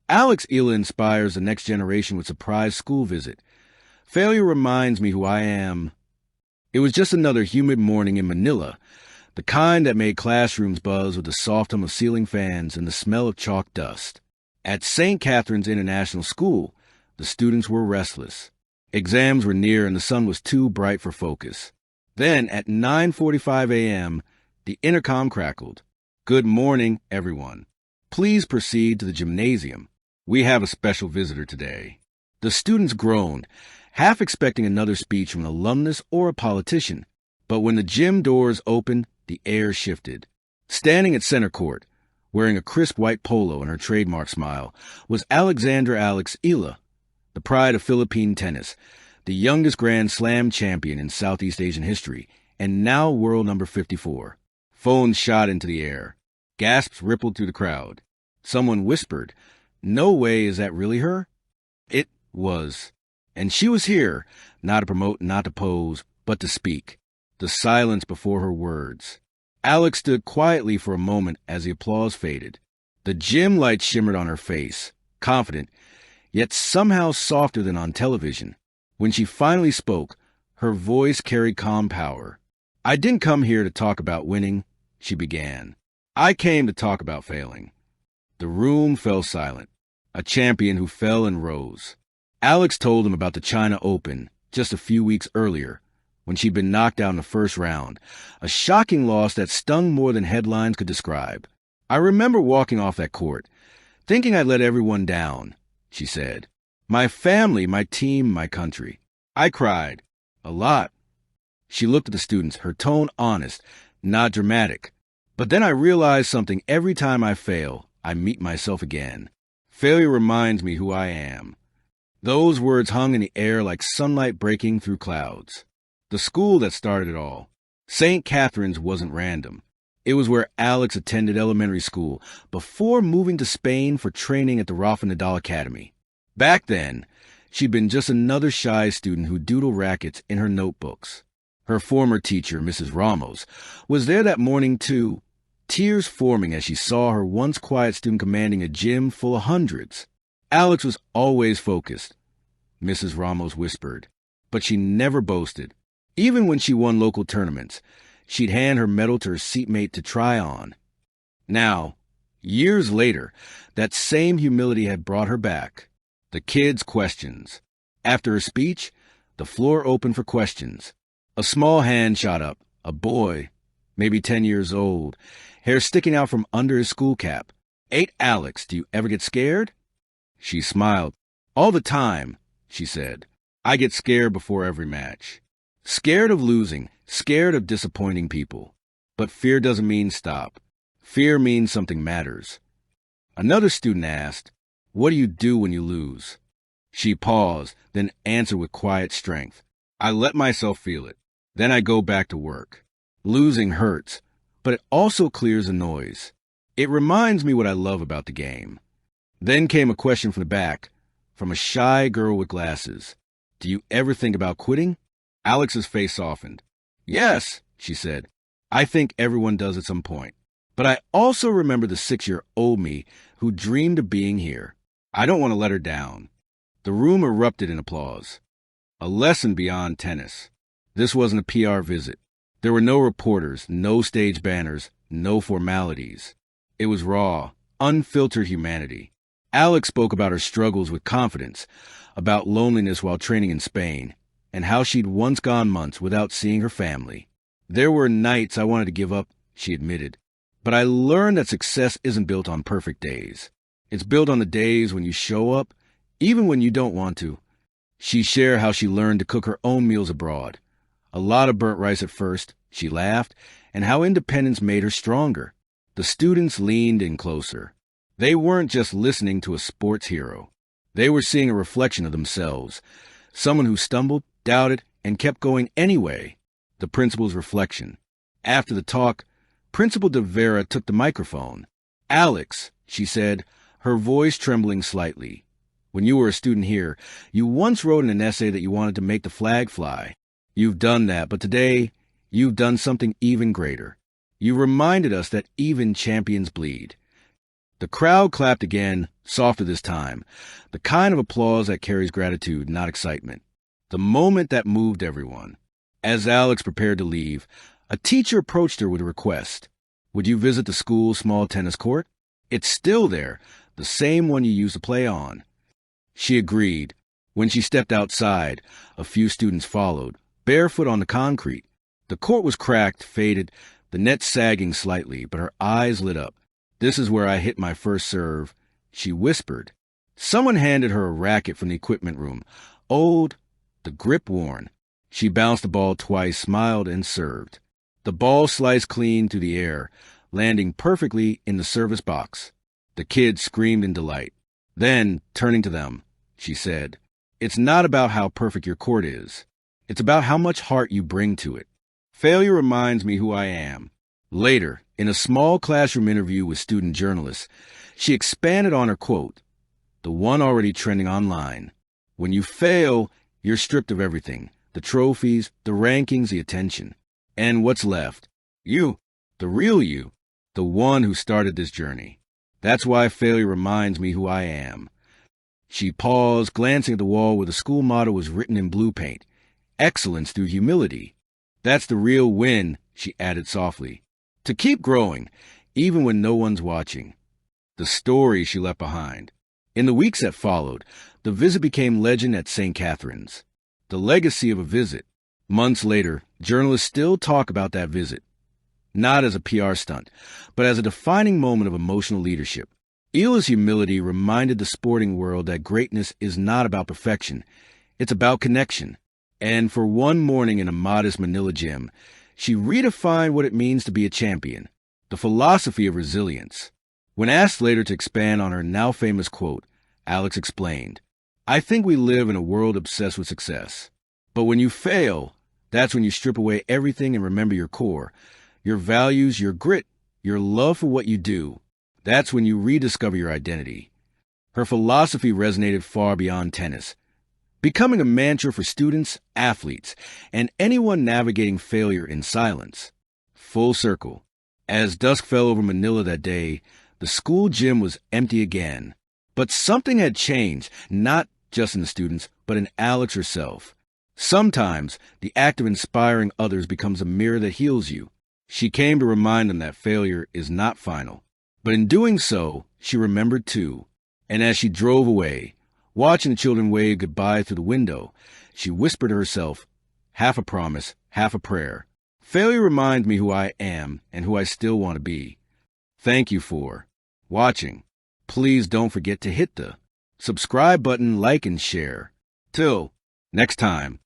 Eala inspires the next generation with surprise school visit. Failure reminds me who I am. It was just another humid morning in Manila, the kind that made classrooms buzz with the soft hum of ceiling fans and the smell of chalk dust. At St. Catherine's International School, the students were restless. Exams were near and the sun was too bright for focus. Then, at 9:45 a.m., the intercom crackled. "Good morning, everyone. Please proceed to the gymnasium. We have a special visitor today." The students groaned, half expecting another speech from an alumnus or a politician. But when the gym doors opened, the air shifted. Standing at center court, wearing a crisp white polo and her trademark smile, was Alexandra Eala, the pride of Philippine tennis, the youngest Grand Slam champion in Southeast Asian history, and now world number 54. Phones shot into the air. Gasps rippled through the crowd. Someone whispered, "No way, is that really her?" It was. And she was here, not to promote, not to pose, but to speak. The silence before her words. Alex stood quietly for a moment as the applause faded. The gym light shimmered on her face, confident, yet somehow softer than on television. When she finally spoke, her voice carried calm power. "I didn't come here to talk about winning," she began. "I came to talk about failing." The room fell silent. A champion who fell and rose. Alex told him about the China Open just a few weeks earlier, when she'd been knocked out in the first round, a shocking loss that stung more than headlines could describe. "I remember walking off that court, thinking I'd let everyone down," she said. "My family, my team, my country. I cried. A lot." She looked at the students, her tone honest, not dramatic. "But then I realized something. Every time I fail, I meet myself again. Failure reminds me who I am." Those words hung in the air like sunlight breaking through clouds. The school that started it all. St. Catherine's wasn't random. It was where Alex attended elementary school before moving to Spain for training at the Rafa Nadal Academy. Back then, she'd been just another shy student who doodled rackets in her notebooks. Her former teacher, Mrs. Ramos, was there that morning too, tears forming as she saw her once quiet student commanding a gym full of hundreds. Alex was always focused, Mrs. Ramos whispered, but she never boasted. Even when she won local tournaments, she'd hand her medal to her seatmate to try on. Now, years later, that same humility had brought her back. The kids' questions. After her speech, the floor opened for questions. A small hand shot up, a boy, maybe 10 years old, hair sticking out from under his school cap. "Hey, Alex, do you ever get scared?" She smiled. "All the time," she said. "I get scared before every match. Scared of losing, scared of disappointing people. But fear doesn't mean stop. Fear means something matters." Another student asked, "What do you do when you lose?" She paused, then answered with quiet strength. "I let myself feel it. Then I go back to work. Losing hurts, but it also clears the noise. It reminds me what I love about the game." Then came a question from the back, from a shy girl with glasses. "Do you ever think about quitting?" Alex's face softened. "Yes," she said. "I think everyone does at some point. But I also remember the 6-year-old me who dreamed of being here. I don't want to let her down." The room erupted in applause. A lesson beyond tennis. This wasn't a PR visit. There were no reporters, no stage banners, no formalities. It was raw, unfiltered humanity. Alex spoke about her struggles with confidence, about loneliness while training in Spain, and how she'd once gone months without seeing her family. "There were nights I wanted to give up," she admitted. "But I learned that success isn't built on perfect days. It's built on the days when you show up, even when you don't want to." She shared how she learned to cook her own meals abroad. A lot of burnt rice at first, she laughed, and how independence made her stronger. The students leaned in closer. They weren't just listening to a sports hero. They were seeing a reflection of themselves, someone who stumbled, doubted, and kept going anyway. The principal's reflection. After the talk, Principal De Vera took the microphone. "Alex," she said, her voice trembling slightly, "when you were a student here, you once wrote in an essay that you wanted to make the flag fly. You've done that, but today, you've done something even greater. You reminded us that even champions bleed. The crowd clapped again, softer this time, the kind of applause that carries gratitude, not excitement. The moment that moved everyone. As Alex prepared to leave, a teacher approached her with a request. Would you visit the school's small tennis court? It's still there, the same one you used to play on. She agreed. When she stepped outside, a few students followed, barefoot on the concrete. The court was cracked, faded, the net sagging slightly, but her eyes lit up. This is where I hit my first serve, she whispered. Someone handed her a racket from the equipment room. Old, the grip worn. She bounced the ball twice, smiled, and served. The ball sliced clean through the air, landing perfectly in the service box. The kids screamed in delight. Then, turning to them, she said, "It's not about how perfect your court is. It's about how much heart you bring to it. Failure reminds me who I am." Later, in a small classroom interview with student journalists, she expanded on her quote, the one already trending online. When you fail, you're stripped of everything, the trophies, the rankings, the attention. And what's left? You, the real you, the one who started this journey. That's why failure reminds me who I am. She paused, glancing at the wall where the school motto was written in blue paint. Excellence through humility. That's the real win, she added softly. To keep growing, even when no one's watching. The story she left behind. In the weeks that followed, the visit became legend at St. Catherine's. The legacy of a visit. Months later, journalists still talk about that visit. Not as a PR stunt, but as a defining moment of emotional leadership. Eala's humility reminded the sporting world that greatness is not about perfection. It's about connection. And for one morning in a modest Manila gym, she redefined what it means to be a champion, the philosophy of resilience. When asked later to expand on her now famous quote, Alex explained, "I think we live in a world obsessed with success. But when you fail, that's when you strip away everything and remember your core, your values, your grit, your love for what you do. That's when you rediscover your identity." Her philosophy resonated far beyond tennis, becoming a mantra for students, athletes, and anyone navigating failure in silence. Full circle. As dusk fell over Manila that day, the school gym was empty again. But something had changed, not just in the students, but in Alex herself. Sometimes, the act of inspiring others becomes a mirror that heals you. She came to remind them that failure is not final. But in doing so, she remembered too. And as she drove away, watching the children wave goodbye through the window, she whispered to herself, half a promise, half a prayer. Failure reminds me who I am and who I still want to be. Thank you for watching. Please don't forget to hit the subscribe button, like, and share. Till next time.